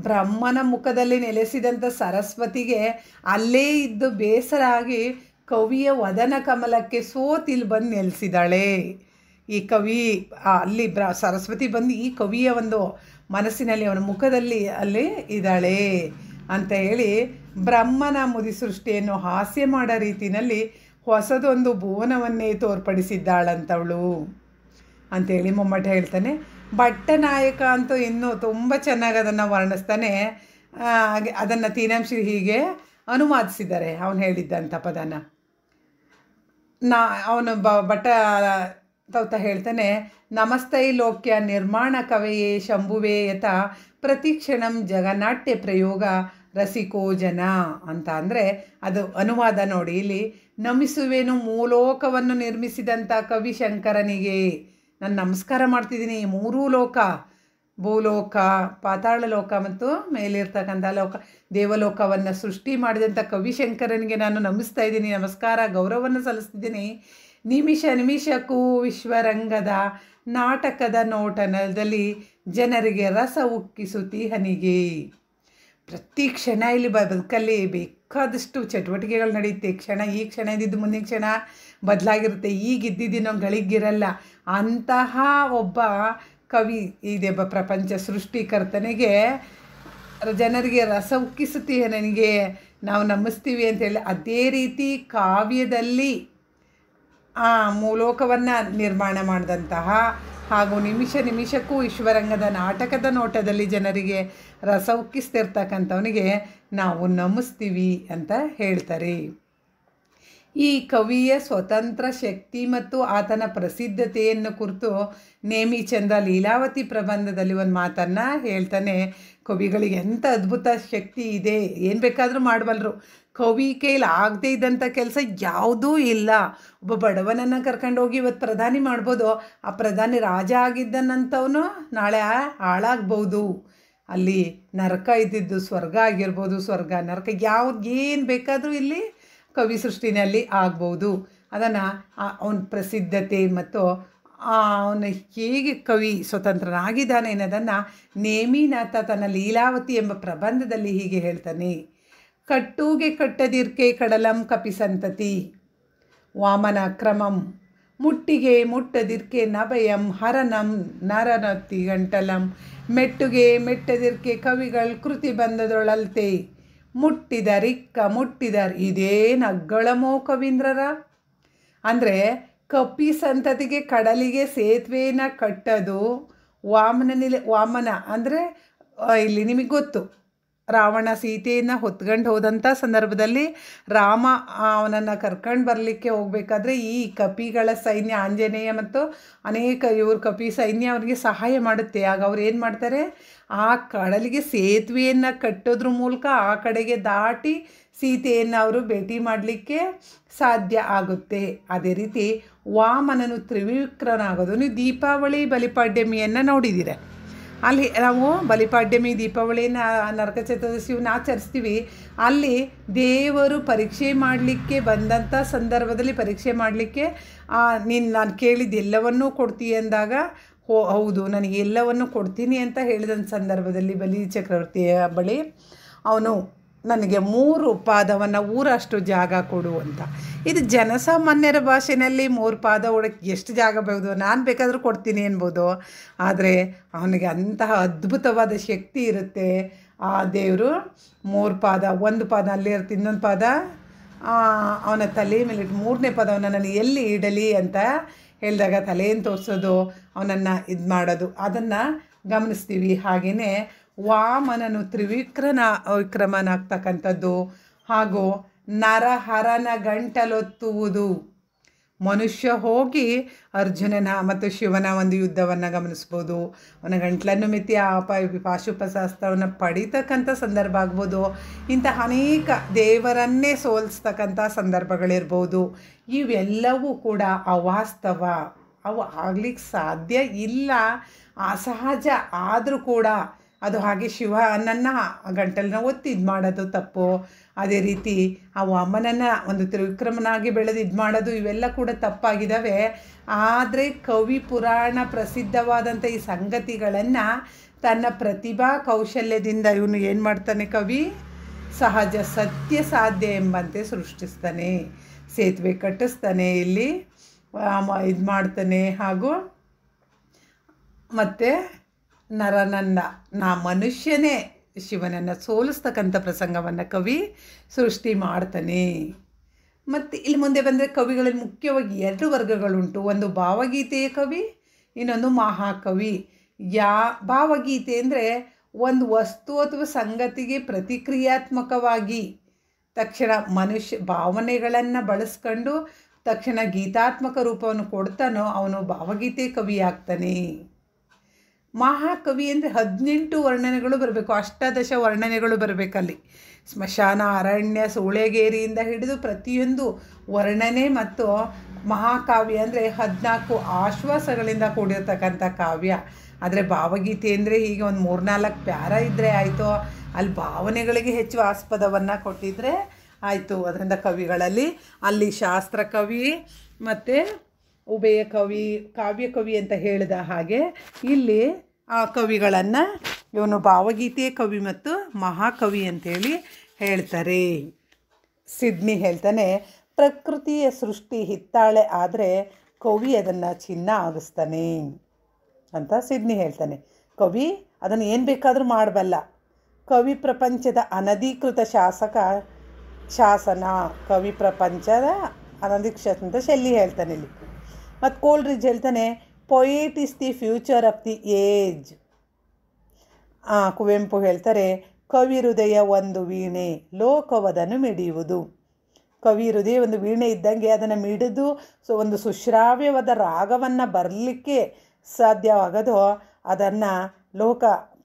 ಬ್ರಹ್ಮನ ಮುಖದಲ್ಲಿ ನೆಲೆಸಿದಂಥ ಸರಸ್ವತಿಗೆ ಅಲ್ಲೇ ಇದ್ದು ಬೇಸರ ಆಗಿ ಕವಿಯ ವದನ ಕಮಲಕ್ಕೆ ಸೋತಿಲ್ಲಿ ಬಂದು ನೆಲೆಸಿದಾಳೆ. ಈ ಕವಿ ಅಲ್ಲಿ ಸರಸ್ವತಿ ಬಂದು ಈ ಕವಿಯ ಒಂದು ಮನಸ್ಸಿನಲ್ಲಿ, ಅವನ ಮುಖದಲ್ಲಿ ಅಲ್ಲಿ ಇದ್ದಾಳೆ ಅಂತ ಹೇಳಿ ಬ್ರಹ್ಮನ ಮುದಿಸೃಷ್ಟಿಯನ್ನು ಹಾಸ್ಯ ಮಾಡೋ ರೀತಿಯಲ್ಲಿ ಹೊಸದೊಂದು ಭುವನವನ್ನೇ ತೋರ್ಪಡಿಸಿದ್ದಾಳಂತವಳು ಅಂಥೇಳಿ ಮೊಮ್ಮಟ ಹೇಳ್ತಾನೆ. ಭಟ್ಟನಾಯಕ ಅಂತೂ ಇನ್ನೂ ತುಂಬ ಚೆನ್ನಾಗಿ ಅದನ್ನು ವರ್ಣಿಸ್ತಾನೆ. ಅದನ್ನು ತೀನಾಂಶ್ರೀ ಹೀಗೆ ಅನುವಾದಿಸಿದ್ದಾರೆ ಅವನು ಹೇಳಿದ್ದಂಥ ಪದನ. ಅವನು ಭಟ್ಟ ತೌತ ಹೇಳ್ತಾನೆ, ನಮಸ್ತೈ ಲೋಕ್ಯ ನಿರ್ಮಾಣ ಕವೆಯೇ ಶಂಭುವೇ ಯಥ ಪ್ರತಿಕ್ಷಣಂ ಜಗನಾಟ್ಯ ಪ್ರಯೋಗ ರಸಿಕೋ ಜನ ಅಂತ. ಅಂದರೆ ಅದು ಅನುವಾದ ನೋಡಿ. ಇಲ್ಲಿ ನಮಿಸುವೆನು ಮೂಲೋಕವನ್ನು ನಿರ್ಮಿಸಿದಂಥ ಕವಿ ಶಂಕರನಿಗೆ ನಾನು ನಮಸ್ಕಾರ ಮಾಡ್ತಿದ್ದೀನಿ. ಮೂರೂ ಲೋಕ, ಭೂಲೋಕ, ಪಾತಾಳ ಲೋಕ ಮತ್ತು ಮೇಲಿರ್ತಕ್ಕಂಥ ಲೋಕ, ದೇವಲೋಕವನ್ನು ಸೃಷ್ಟಿ ಮಾಡಿದಂಥ ಕವಿಶಂಕರನಿಗೆ ನಾನು ನಮಿಸ್ತಾ ಇದ್ದೀನಿ, ನಮಸ್ಕಾರ ಗೌರವವನ್ನು ಸಲ್ಲಿಸ್ತಿದ್ದೀನಿ. ನಿಮಿಷ ನಿಮಿಷಕ್ಕೂ ವಿಶ್ವರಂಗದ ನಾಟಕದ ನೋಟನದಲ್ಲಿ ಜನರಿಗೆ ರಸ ಉಕ್ಕಿಸುತ್ತೀಹನಿಗೆ. ಪ್ರತಿ ಕ್ಷಣ ಇಲ್ಲಿ ಬದುಕಲ್ಲಿ ಬೇಕಾದಷ್ಟು ಚಟುವಟಿಕೆಗಳು ನಡೆಯುತ್ತೆ. ಈ ಕ್ಷಣ ಇದ್ದಿದ್ದು ಮುಂದಿನ ಕ್ಷಣ ಬದಲಾಗಿರುತ್ತೆ. ಈಗಿದ್ದಿದ್ದೀನೋ ಗಳಿಗಿರಲ್ಲ. ಅಂತಹ ಒಬ್ಬ ಕವಿ ಇದೆ ಪ್ರಪಂಚ ಸೃಷ್ಟಿಕರ್ತನಿಗೆ ಜನರಿಗೆ ರಸ ಉಕ್ಕಿಸುತ್ತೀಯ ನನಗೆ ನಾವು ನಮಿಸ್ತೀವಿ ಅಂತೇಳಿ. ಅದೇ ರೀತಿ ಕಾವ್ಯದಲ್ಲಿ ಆ ಮೂಲೋಕವನ್ನು ನಿರ್ಮಾಣ ಮಾಡಿದಂತಹ ಹಾಗೂ ನಿಮಿಷ ನಿಮಿಷಕ್ಕೂ ವಿಶ್ವರಂಗದ ನಾಟಕದ ನೋಟದಲ್ಲಿ ಜನರಿಗೆ ರಸ ಉಕ್ಕಿಸ್ತಿರ್ತಕ್ಕಂಥವನಿಗೆ ನಾವು ನಮಿಸ್ತೀವಿ ಅಂತ ಹೇಳ್ತಾರೆ. ಈ ಕವಿಯ ಸ್ವತಂತ್ರ ಶಕ್ತಿ ಮತ್ತು ಆತನ ಪ್ರಸಿದ್ಧತೆಯನ್ನು ಕುರಿತು ನೇಮಿಚಂದ್ರ ಲೀಲಾವತಿ ಪ್ರಬಂಧದಲ್ಲಿ ಒಂದು ಮಾತನ್ನು ಹೇಳ್ತಾನೆ. ಕವಿಗಳಿಗೆ ಎಂಥ ಅದ್ಭುತ ಶಕ್ತಿ ಇದೆ, ಏನು ಬೇಕಾದರೂ ಮಾಡಬಲ್ಲರು. ಕವಿ ಕೈಲಿ ಆಗದೇ ಇದ್ದಂಥ ಕೆಲಸ ಯಾವುದೂ ಇಲ್ಲ. ಒಬ್ಬ ಬಡವನನ್ನು ಕರ್ಕೊಂಡೋಗಿ ಇವತ್ತು ಪ್ರಧಾನಿ ಮಾಡ್ಬೋದು. ಆ ಪ್ರಧಾನಿ ರಾಜ ಆಗಿದ್ದನಂಥವನು ನಾಳೆ ಹಾಳಾಗ್ಬೋದು. ಅಲ್ಲಿ ನರಕ ಇದ್ದಿದ್ದು ಸ್ವರ್ಗ ಆಗಿರ್ಬೋದು, ಸ್ವರ್ಗ ನರಕ ಏನು ಬೇಕಾದರೂ ಇಲ್ಲಿ ಕವಿ ಸೃಷ್ಟಿನಲ್ಲಿ ಆಗ್ಬೋದು. ಅದನ್ನು ಅವನ ಪ್ರಸಿದ್ಧತೆ ಮತ್ತು ಅವನು ಹೇಗೆ ಕವಿ ಸ್ವತಂತ್ರನಾಗಿದ್ದಾನೆ ಅನ್ನೋದನ್ನು ನೇಮಿನಾಥ ತನ್ನ ಲೀಲಾವತಿ ಎಂಬ ಪ್ರಬಂಧದಲ್ಲಿ ಹೀಗೆ ಹೇಳ್ತಾನೆ. ಕಟ್ಟೂಗೆ ಕಟ್ಟದಿರ್ಕೆ ಕಡಲಂ ಕಪಿಸಂತತಿ ವಾಮನ ಕ್ರಮಂ ಮುಟ್ಟಿಗೆ ಮುಟ್ಟದಿರ್ಕೆ ನಭಯಂ ಹರನಂ ನರನತಿ ಗಂಟಲಂ ಮೆಟ್ಟುಗೆ ಮೆಟ್ಟದಿರ್ಕೆ ಕವಿಗಳು ಕೃತಿ ಬಂದದೊಳಲ್ತೆ ಮುಟ್ಟಿದರಿಕ್ಕ ಮುಟ್ಟಿದರ್ ಇದೇನು ಅಗ್ಗಳಮೋ ಕವೀಂದ್ರರ. ಅಂದರೆ ಕಪಿ ಸಂತತಿಗೆ ಕಡಲಿಗೆ ಸೇತುವೆಯನ್ನು ಕಟ್ಟೋದು ವಾಮನ ಅಂದರೆ ಇಲ್ಲಿ ನಿಮಗೆ ಗೊತ್ತು, ರಾವಣ ಸೀತೆಯನ್ನು ಹೊತ್ಕೊಂಡು ಹೋದಂಥ ಸಂದರ್ಭದಲ್ಲಿ ರಾಮ ಅವನನ್ನು ಕರ್ಕೊಂಡು ಬರಲಿಕ್ಕೆ ಹೋಗಬೇಕಾದ್ರೆ ಈ ಕಪಿಗಳ ಸೈನ್ಯ, ಆಂಜನೇಯ ಮತ್ತು ಅನೇಕ ಕಪಿ ಸೈನ್ಯ ಅವರಿಗೆ ಸಹಾಯ ಮಾಡುತ್ತೆ. ಆಗ ಅವ್ರು ಏನು ಮಾಡ್ತಾರೆ, ಆ ಕಡಲಿಗೆ ಸೇತುವೆಯನ್ನು ಕಟ್ಟೋದ್ರ ಮೂಲಕ ಆ ಕಡೆಗೆ ದಾಟಿ ಸೀತೆಯನ್ನು ಅವರು ಭೇಟಿ ಮಾಡಲಿಕ್ಕೆ ಸಾಧ್ಯ ಆಗುತ್ತೆ. ಅದೇ ರೀತಿ ವಾಮನನು ತ್ರಿವಿಕ್ರನಾಗೋದು. ನೀವು ದೀಪಾವಳಿ ಬಲಿಪಾಡ್ಯಮಿಯನ್ನು ನೋಡಿದ್ದೀರ. ಅಲ್ಲಿ ನಾವು ಬಲಿಪಾಡ್ಯಮಿ ದೀಪಾವಳಿನ ನರಕ ಚತುರ್ದಶಿಯನ್ನು ಆಚರಿಸ್ತೀವಿ. ಅಲ್ಲಿ ದೇವರು ಪರೀಕ್ಷೆ ಮಾಡಲಿಕ್ಕೆ ಬಂದಂಥ ಸಂದರ್ಭದಲ್ಲಿ ಪರೀಕ್ಷೆ ಮಾಡಲಿಕ್ಕೆ ನಾನು ಕೇಳಿದ್ದು ಎಲ್ಲವನ್ನೂ ಕೊಡ್ತೀಯ ಅಂದಾಗ ಹೌದು ನನಗೆ ಎಲ್ಲವನ್ನು ಕೊಡ್ತೀನಿ ಅಂತ ಹೇಳಿದಂಥ ಸಂದರ್ಭದಲ್ಲಿ ಬಲಿ ಚಕ್ರವರ್ತಿಯ ಬಳಿ ಅವನು ನನಗೆ 3 ಪಾದವನ್ನು ಊರಷ್ಟು ಜಾಗ ಕೊಡು ಅಂತ. ಇದು ಜನಸಾಮಾನ್ಯರ ಭಾಷೆಯಲ್ಲಿ 3 ಪಾದ ಓಡಕ್ಕೆ ಎಷ್ಟು ಜಾಗ ಬಹುದು, ನಾನು ಬೇಕಾದರೂ ಕೊಡ್ತೀನಿ ಅನ್ಬೋದು. ಆದರೆ ಅವನಿಗೆ ಅಂತಹ ಅದ್ಭುತವಾದ ಶಕ್ತಿ ಇರುತ್ತೆ. ಆ ದೇವರು 3 ಪಾದ, ಒಂದು ಪಾದ ಅಲ್ಲೇ ಇರುತ್ತೆ, ಇನ್ನೊಂದು ಪಾದ ಅವನ ತಲೆ ಮೇಲೆ ಇಟ್ಟು 3ನೇ ಪಾದವನ್ನು ನನಗೆ ಎಲ್ಲಿ ಇಡಲಿ ಅಂತ ಹೇಳಿದಾಗ ತಲೆಯನ್ನು ತೋರಿಸೋದು, ಅವನನ್ನು ಇದು ಮಾಡೋದು, ಅದನ್ನು ಗಮನಿಸ್ತೀವಿ. ಹಾಗೆಯೇ ವಾಮನನು ವಿಕ್ರಮನಾಗ್ತಕ್ಕಂಥದ್ದು ಹಾಗೂ ನರಹರನ ಗಂಟಲೊತ್ತುವುದು. ಮನುಷ್ಯ ಹೋಗಿ ಅರ್ಜುನನ ಮತ್ತು ಶಿವನ ಒಂದು ಯುದ್ಧವನ್ನು ಗಮನಿಸ್ಬೋದು. ಅವನ ಗಂಟಲನ್ನು ಮಿತಿ ಪಾಶುಪಶಾಸ್ತ್ರವನ್ನು ಪಡೀತಕ್ಕಂಥ ಸಂದರ್ಭ ಆಗ್ಬೋದು. ಇಂತಹ ಅನೇಕ ದೇವರನ್ನೇ ಸೋಲಿಸ್ತಕ್ಕಂಥ ಸಂದರ್ಭಗಳಿರ್ಬೋದು. ಇವೆಲ್ಲವೂ ಕೂಡ ಅವಾಸ್ತವ, ಅವು ಆಗ್ಲಿಕ್ಕೆ ಸಾಧ್ಯ ಇಲ್ಲ, ಅಸಹಜ. ಆದರೂ ಕೂಡ ಅದು ಹಾಗೆ ಶಿವನನ್ನು ಗಂಟಲನ್ನ ಒತ್ತಿ ಇದು ಮಾಡೋದು ತಪ್ಪು. ಅದೇ ರೀತಿ ಆ ವಾಮನನ್ನು ಒಂದು ತ್ರಿವಿಕ್ರಮನಾಗಿ ಬೆಳೆದು ಇದು ಮಾಡೋದು, ಇವೆಲ್ಲ ಕೂಡ ತಪ್ಪಾಗಿದ್ದಾವೆ. ಆದರೆ ಕವಿ ಪುರಾಣ ಪ್ರಸಿದ್ಧವಾದಂಥ ಈ ಸಂಗತಿಗಳನ್ನು ತನ್ನ ಪ್ರತಿಭಾ ಕೌಶಲ್ಯದಿಂದ ಇವನು ಏನು ಮಾಡ್ತಾನೆ, ಕವಿ ಸಹಜ ಸತ್ಯ ಸಾಧ್ಯ ಎಂಬಂತೆ ಸೃಷ್ಟಿಸ್ತಾನೆ. ಸೇತುವೆ ಕಟ್ಟಿಸ್ತಾನೆ, ಇಲ್ಲಿ ಇದು ಮಾಡ್ತಾನೆ. ಹಾಗೂ ಮತ್ತು ನರನನ್ನ ಮನುಷ್ಯನೇ ಶಿವನನ್ನು ಸೋಲಿಸ್ತಕ್ಕಂಥ ಪ್ರಸಂಗವನ್ನು ಕವಿ ಸೃಷ್ಟಿ ಮಾಡ್ತಾನೆ. ಮತ್ತು ಇಲ್ಲಿ ಮುಂದೆ ಬಂದರೆ ಕವಿಗಳಲ್ಲಿ ಮುಖ್ಯವಾಗಿ 2 ವರ್ಗಗಳುಂಟು. ಒಂದು ಭಾವಗೀತೆಯ ಕವಿ, ಇನ್ನೊಂದು ಮಹಾಕವಿ. ಭಾವಗೀತೆ ಅಂದರೆ ಒಂದು ವಸ್ತು ಅಥವಾ ಸಂಗತಿಗೆ ಪ್ರತಿಕ್ರಿಯಾತ್ಮಕವಾಗಿ ತಕ್ಷಣ ಭಾವನೆಗಳನ್ನು ಬಳಸ್ಕೊಂಡು ತಕ್ಷಣ ಗೀತಾತ್ಮಕ ರೂಪವನ್ನು ಕೊಡ್ತಾನೋ ಅವನು ಭಾವಗೀತೆ ಕವಿ ಆಗ್ತಾನೆ. ಮಹಾಕವಿ ಅಂದರೆ 18 ವರ್ಣನೆಗಳು ಬರಬೇಕು, ಅಷ್ಟಾದಶ ವರ್ಣನೆಗಳು ಬರಬೇಕಲ್ಲಿ. ಸ್ಮಶಾನ, ಅರಣ್ಯ, ಸೂಳೆಗೇರಿಯಿಂದ ಹಿಡಿದು ಪ್ರತಿಯೊಂದು ವರ್ಣನೆ. ಮತ್ತು ಮಹಾಕಾವ್ಯ ಅಂದರೆ 14 ಆಶ್ವಾಸಗಳಿಂದ ಕೂಡಿರ್ತಕ್ಕಂಥ ಕಾವ್ಯ. ಆದರೆ ಭಾವಗೀತೆ ಅಂದರೆ ಹೀಗೆ ಒಂದು 3-4 ಪ್ಯಾರ ಇದ್ದರೆ ಆಯಿತು, ಅಲ್ಲಿ ಭಾವನೆಗಳಿಗೆ ಹೆಚ್ಚು ಆಸ್ಪದವನ್ನು ಕೊಟ್ಟಿದ್ದರೆ ಆಯಿತು. ಅದರಿಂದ ಕವಿಗಳಲ್ಲಿ ಅಲ್ಲಿ ಶಾಸ್ತ್ರ ಕವಿ ಮತ್ತು ಉಭಯ ಕವಿ, ಕಾವ್ಯ ಕವಿ ಅಂತ ಹೇಳಿದ ಹಾಗೆ ಇಲ್ಲಿ ಆ ಕವಿಗಳನ್ನು ಇವನು ಭಾವಗೀತೆಯ ಕವಿ ಮತ್ತು ಮಹಾಕವಿ ಅಂತೇಳಿ ಹೇಳ್ತಾರೆ. ಸಿಡ್ನಿ ಹೇಳ್ತಾನೆ, ಪ್ರಕೃತಿಯ ಸೃಷ್ಟಿ ಹಿತ್ತಾಳೆ ಆದರೆ ಕವಿ ಅದನ್ನು ಚಿನ್ನ ಆಗಿಸ್ತಾನೆ ಅಂತ ಸಿಡ್ನಿ ಹೇಳ್ತಾನೆ. ಕವಿ ಅದನ್ನು ಏನು ಬೇಕಾದರೂ ಮಾಡಬಲ್ಲ. ಕವಿ ಪ್ರಪಂಚದ ಅನಧಿಕೃತ ಶಾಸನ ಕವಿ ಪ್ರಪಂಚದ ಅನಧಿಕೃತ ಅಂತ ಶೆಲ್ಲಿ ಹೇಳ್ತಾನೆ ಇಲ್ಲಿ. ಮತ್ತು ಕೋಲ್ಡ್ರಿಡ್ಜ್ ಹೇಳ್ತಾನೆ, poet is the future of the age. Kuvempu ಹೇಳ್ತಾರೆ, ಕವಿ ಹೃದಯ ಒಂದು ವೀಣೆ, ಲೋಕವದನ್ನು ಮಿಡಿಯುವುದು. ಕವಿ ಹೃದಯ ಒಂದು ವೀಣೆ ಇದ್ದಂಗೆ ಅದನ್ನು ಮಿಡಿದು ಒಂದು ಸುಶ್ರಾವ್ಯವಾದ ರಾಗವನ್ನು ಬರಲಿಕ್ಕೆ ಸಾಧ್ಯವಾಗೋದು, ಅದನ್ನು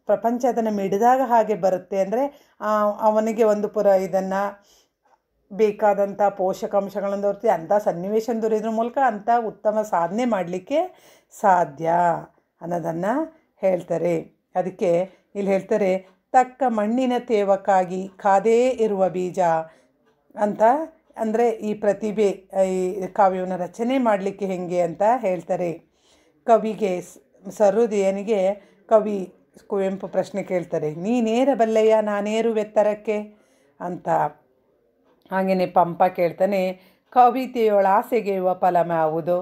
ಪ್ರಪಂಚ ಅದನ್ನು ಮಿಡಿದಾಗ ಹಾಗೆ ಬರುತ್ತೆ. ಅಂದರೆ ಅವನಿಗೆ ಒಂದು ಇದನ್ನು ಬೇಕಾದಂಥ ಪೋಷಕಾಂಶಗಳನ್ನು ದೊರೆತಿ ಅಂಥ ಸನ್ನಿವೇಶ ದೊರೆಯೋದ್ರ ಮೂಲಕ ಅಂಥ ಉತ್ತಮ ಸಾಧನೆ ಮಾಡಲಿಕ್ಕೆ ಸಾಧ್ಯ ಅನ್ನೋದನ್ನು ಹೇಳ್ತಾರೆ. ಅದಕ್ಕೆ ಇಲ್ಲಿ ಹೇಳ್ತಾರೆ, ತಕ್ಕ ಮಣ್ಣಿನ ತೇವಕ್ಕಾಗಿ ಕಾದೇ ಇರುವ ಬೀಜ ಅಂತ. ಅಂದರೆ ಈ ಪ್ರತಿಭೆ ಈ ಕಾವ್ಯವನ್ನು ರಚನೆ ಮಾಡಲಿಕ್ಕೆ ಹೇಗೆ ಅಂತ ಹೇಳ್ತಾರೆ. ಕವಿಗೆ ಸಹೃದಯನಿಗೆ ಕವಿ ಕುವೆಂಪು ಪ್ರಶ್ನೆ ಕೇಳ್ತಾರೆ, ನೀನೇರಬಲ್ಲೆಯ ನಾನೇರುವೆತ್ತರಕ್ಕೆ ಅಂತ. ಹಾಗೆಯೇ ಪಂಪ ಕೇಳ್ತಾನೆ, ಕವಿತೆಯೊಳಾಸೆಗೆಯುವ ಫಲಮಾವುದು,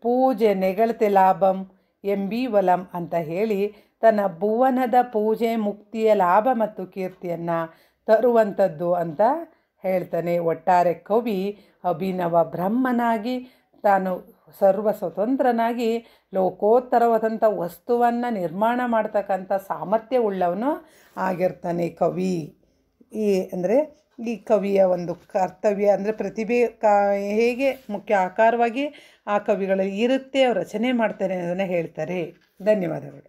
ಪೂಜೆ ನೆಗಳತೆ ಲಾಭಂ ಎಂಬೀವಲಂ ಅಂತ ಹೇಳಿ ತನ್ನ ಭುವನದ ಪೂಜೆ ಮುಕ್ತಿಯ ಲಾಭ ಮತ್ತು ಕೀರ್ತಿಯನ್ನು ತರುವಂಥದ್ದು ಅಂತ ಹೇಳ್ತಾನೆ. ಒಟ್ಟಾರೆ ಕವಿ ಅಭಿನವ ಬ್ರಹ್ಮನಾಗಿ ತಾನು ಸರ್ವ ಸ್ವತಂತ್ರನಾಗಿ ಲೋಕೋತ್ತರವಾದಂಥ ವಸ್ತುವನ್ನು ನಿರ್ಮಾಣ ಮಾಡ್ತಕ್ಕಂಥ ಸಾಮರ್ಥ್ಯ ಉಳ್ಳವನು ಆಗಿರ್ತಾನೆ ಕವಿ. ಈ ಕವಿಯ ಒಂದು ಕರ್ತವ್ಯ ಅಂದರೆ ಪ್ರತಿಭೆ ಹೇಗೆ ಮುಖ್ಯ ಆಕಾರವಾಗಿ ಆ ಕವಿಗಳಲ್ಲಿ ಇರುತ್ತೆ, ಅವ್ರು ರಚನೆ ಮಾಡ್ತಾರೆ ಅನ್ನೋದನ್ನು ಹೇಳ್ತಾರೆ. ಧನ್ಯವಾದಗಳು.